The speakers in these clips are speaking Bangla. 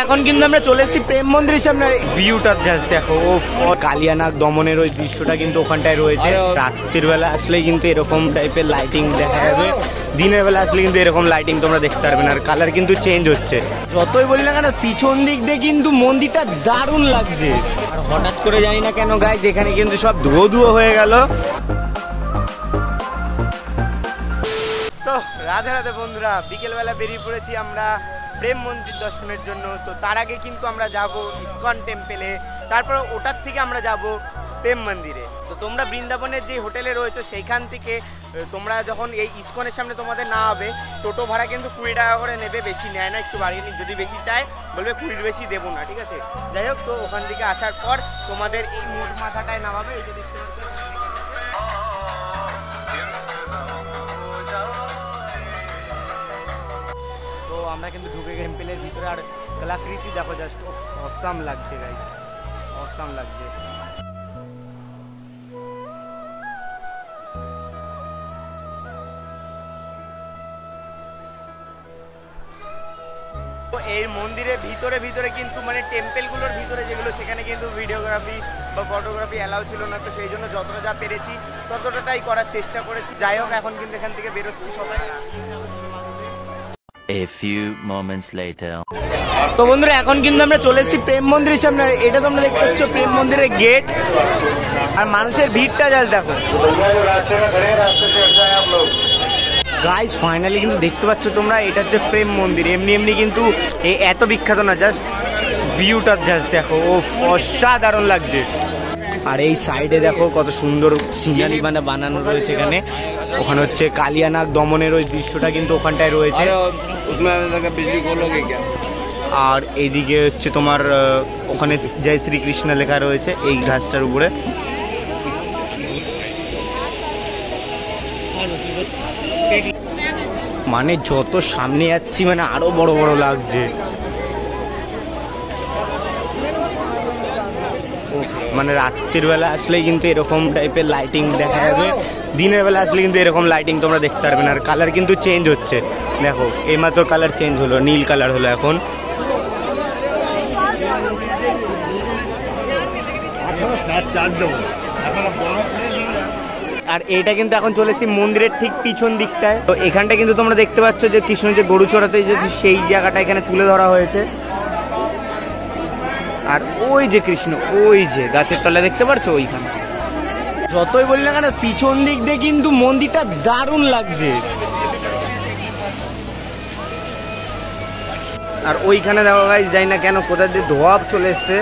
এখন কিন্তু আমরা চলে এসেছি প্রেম মন্দিরের সামনে। ভিউটা জাস্ট দেখো, কালিয়ানাগ দমনের ওই দৃশ্যটা কিন্তু ওখানটায় রয়েছে। রাত্রির বেলা আসলে কিন্তু এরকম টাইপের লাইটিং দেখা যাবে, দিনের বেলা আসলে কিন্তু এরকম লাইটিং তোমরা দেখতে পারবে না। আর কালার কিন্তু চেঞ্জ হচ্ছে, যতই বলি না কেন পিছন দিক দিয়ে কিন্তু মন্দিরটা দারুণ লাগছে। আর হঠাৎ করে জানি না কেন গাইস এখানে কিন্তু সব ধুয়ো ধুয়ো হয়ে গেল। তো রাধে রাধে বন্ধুরা, বিকেলবেলা বেরিয়ে পড়েছি আমরা প্রেম মন্দির দর্শনের জন্য। তো তার আগে কিন্তু আমরা যাব ইসকন টেম্পেলে, তারপর ওটার থেকে আমরা যাব প্রেম মন্দিরে। তো তোমরা বৃন্দাবনের যে হোটেলে রয়েছে সেইখান থেকে তোমরা যখন এই ইসকনের সামনে তোমাদের না হবে, টোটো ভাড়া কিন্তু 20 টাকা করে নেবে, বেশি নেয় না, একটু বাড়িয়ে নিই। যদি বেশি চায় বলবে 20 বেশি দেবো না, ঠিক আছে। যাই হোক, তো ওখান থেকে আসার পর তোমাদের এই মোট মাথাটায় নামাবে, এই যে দেখতে পাচ্ছ। তো আমরা কিন্তু ঢুকে গেছি টেম্পেলের ভিতরে। আর কলাকৃতি দেখো, জাস্ট অসাম লাগছে গাইস, অসাম লাগছে। এই মন্দিরের ভিতরে কিন্তু মানে টেম্পেলগুলোর ভিতরে যেগুলো, সেখানে কিন্তু ভিডিওগ্রাফি বা ফটোগ্রাফি অ্যালাউ ছিল না। তো সেই জন্য যতটা যা পেরেছি ততটাই করার চেষ্টা করেছি। যাই হোক, এখন কিন্তু এখান থেকে বেরোচ্ছি সবাই। A few moments later. তো বন্ধুরা, এখন কিন্তু আমরা চলে এসেছি প্রেম মন্দিরের সামনে। এটা তোমরা দেখতে পাচ্ছ প্রেম মন্দিরের গেট। আর মানুষের ভিড়টা জাস্ট দেখো গাইস। ফাইনালি কিন্তু দেখতে পাচ্ছ তোমরা, এটা হচ্ছে প্রেম মন্দির। এমনি কিন্তু এত বিখ্যাত না, জাস্ট ভিউটা জাস্ট দেখো, অসাধারণ লাগছে। আর এই সাইডে দেখো কত সুন্দর সিনারি বানানো রয়েছে এখানে। ওখানে হচ্ছে কালিয়ানাগ দমনের ওই দৃশ্যটা কিন্তু ওখানটায় রয়েছে। আর এইদিকে হচ্ছে তোমার ওখানে জয় শ্রীকৃষ্ণ লেখা রয়েছে এই ঘাসটার উপরে। মানে যত সামনে যাচ্ছি মানে আরো বড় বড় লাগছে। মানে রাত্রির বেলা আসলে কিন্তু এরকম টাইপের লাইটিং দেখা যাবে, দিনের বেলা আসলে কিন্তু এরকম লাইটিং তোমরা দেখতে পারবে না। আর কালার কিন্তু চেঞ্জ হচ্ছে, দেখো এইমাত্র কালার চেঞ্জ হলো, নীল কালার হলো এখন। আর এইটা কিন্তু এখন চলেছি মন্দিরের ঠিক পিছন দিকটায়। তো এখানটা কিন্তু তোমরা দেখতে পাচ্ছ যে কৃষ্ণ যে গরু চড়াতে সেই জায়গাটা এখানে তুলে ধরা হয়েছে। আর ওই যে কৃষ্ণ, ওই যে গাছের তলায় দেখতে পাচ্ছ ওইখানে। যতই বলি না কেন পিছন দিক দিয়ে কিন্তু মন্দিরটা দারুণ লাগছে। আর ওইখানে দেখো গাইস, যাই না কেন কোথা দিয়ে ধোয়া চলে এসছে।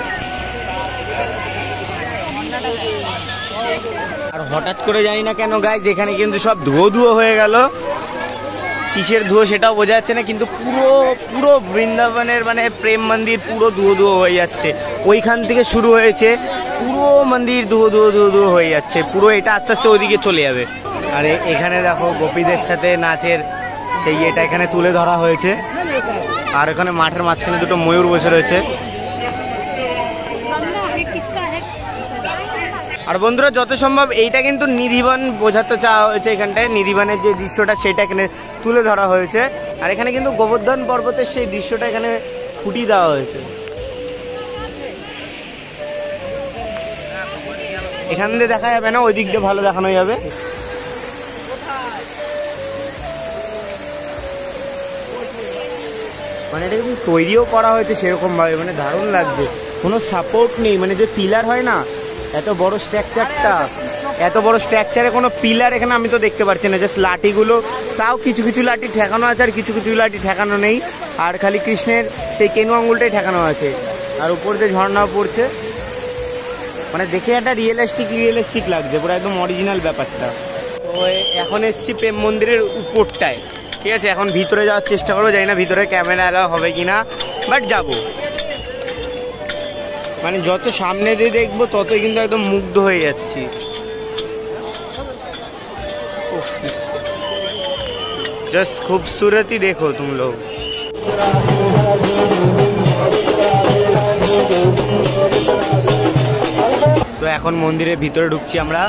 আর হঠাৎ করে জানি না কেন গাইস এখানে কিন্তু সব ধুয়ো ধুয়ো হয়ে গেল। কিসের ধুয়ো সেটাও বোঝা যাচ্ছে না, কিন্তু পুরো বৃন্দাবনের মানে প্রেম মন্দির পুরো ধুয়ো ধুয়ো হয়ে যাচ্ছে। ওইখান থেকে শুরু হয়েছে, পুরো মন্দির ধুয়ো ধুয়ো ধুয়ো ধুয়ো হয়ে যাচ্ছে পুরো। এটা আস্তে আস্তে ওইদিকে চলে যাবে। আর এখানে দেখো গোপীদের সাথে নাচের সেই এটা এখানে তুলে ধরা হয়েছে। আর এখানে মাঠের মাঝখানে দুটো ময়ূর বসে রয়েছে। আর বন্ধুরা, যত সম্ভব এইটা কিন্তু নিধিবন বোঝাতে চাওয়া হয়েছে। এখানটায় নিধিবনের যে দৃশ্যটা সেটা এখানে তুলে ধরা হয়েছে। আর এখানে কিন্তু গোবর্ধন পর্বতের সেই দৃশ্যটা এখানে ফুটিয়ে দেওয়া হয়েছে। এখান দিয়ে দেখা যাবে না, ওই দিক দিয়ে ভালো দেখানো যাবে। মানে এটা কিন্তু তৈরিও করা হয়েছে সেরকম ভাবে, মানে দারুণ লাগছে। কোনো সাপোর্ট নেই, মানে যে পিলার হয় না, এত বড় স্ট্রাকচারটা, এত বড় স্ট্রাকচারে কোনো পিলার এখানে আমি তো দেখতে পাচ্ছি না। জাস্ট লাঠিগুলো, তাও কিছু কিছু লাঠি ঠেকানো আছে আর কিছু কিছু লাঠি ঠেকানো নেই। আর খালি কৃষ্ণের সেই কেনু আঙুলটাই ঠেকানো আছে। আর উপর দিয়ে ঝর্ণাও পড়ছে, মানে দেখে একটা রিয়েলিস্টিক লাগছে, পুরো একদম অরিজিনাল ব্যাপারটা। তো এখন এসছি প্রেম মন্দিরের উপরটায়, ঠিক আছে। এখন ভিতরে যাওয়ার চেষ্টা করবো, জানি না ভিতরে ক্যামেরা এলাও হবে কিনা, বাট যাবো। মানে যত সামনে দিয়ে দেখবো ততই কিন্তু একদম মুগ্ধ হয়ে যাচ্ছি। जस्ट खूबसूरती देखो तुम लोग। তো এখন মন্দিরের ভিতরে ঢুকছি আমরা।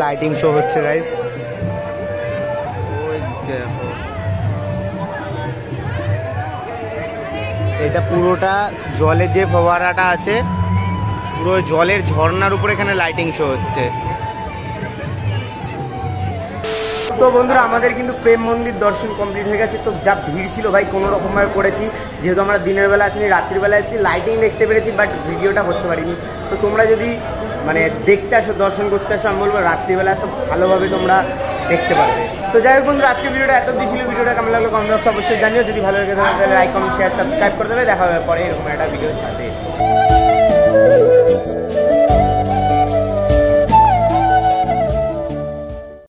লাইটিং শো হচ্ছে গাইস। এটা পুরোটা জলের যে ফোয়ারাটা আছে, পুরো জলের ঝর্ণার উপর এখানে লাইটিং শো হচ্ছে। তো বন্ধুরা আমাদের কিন্তু প্রেম মন্দির দর্শন কমপ্লিট হয়ে গেছে। তো যা ভিড় ছিল ভাই কোনো রকমভাবে করেছি, যেহেতু আমরা দিনের বেলা আসিনি, রাত্রিবেলা এসেছি, লাইটিং দেখতে পেরেছি বাট ভিডিওটা করতে পারিনি। তো তোমরা যদি মানে দেখতে আসো, দর্শন করতে আসো, আমি বলবো রাত্রিবেলা সব ভালোভাবে তোমরা দেখতে পারবে। তো যাই হোক বন্ধুরা আজকে ভিডিওটা এত ছিল, ভিডিওটা কেমন লাগলো কমেন্ট বক্সে অবশ্যই জানিও। যদি ভালো লাগে তাহলে লাইক কমেন্ট শেয়ার সাবস্ক্রাইব করে দেবে। দেখা হবে পরে এরকম একটা ভিডিওর সাথে।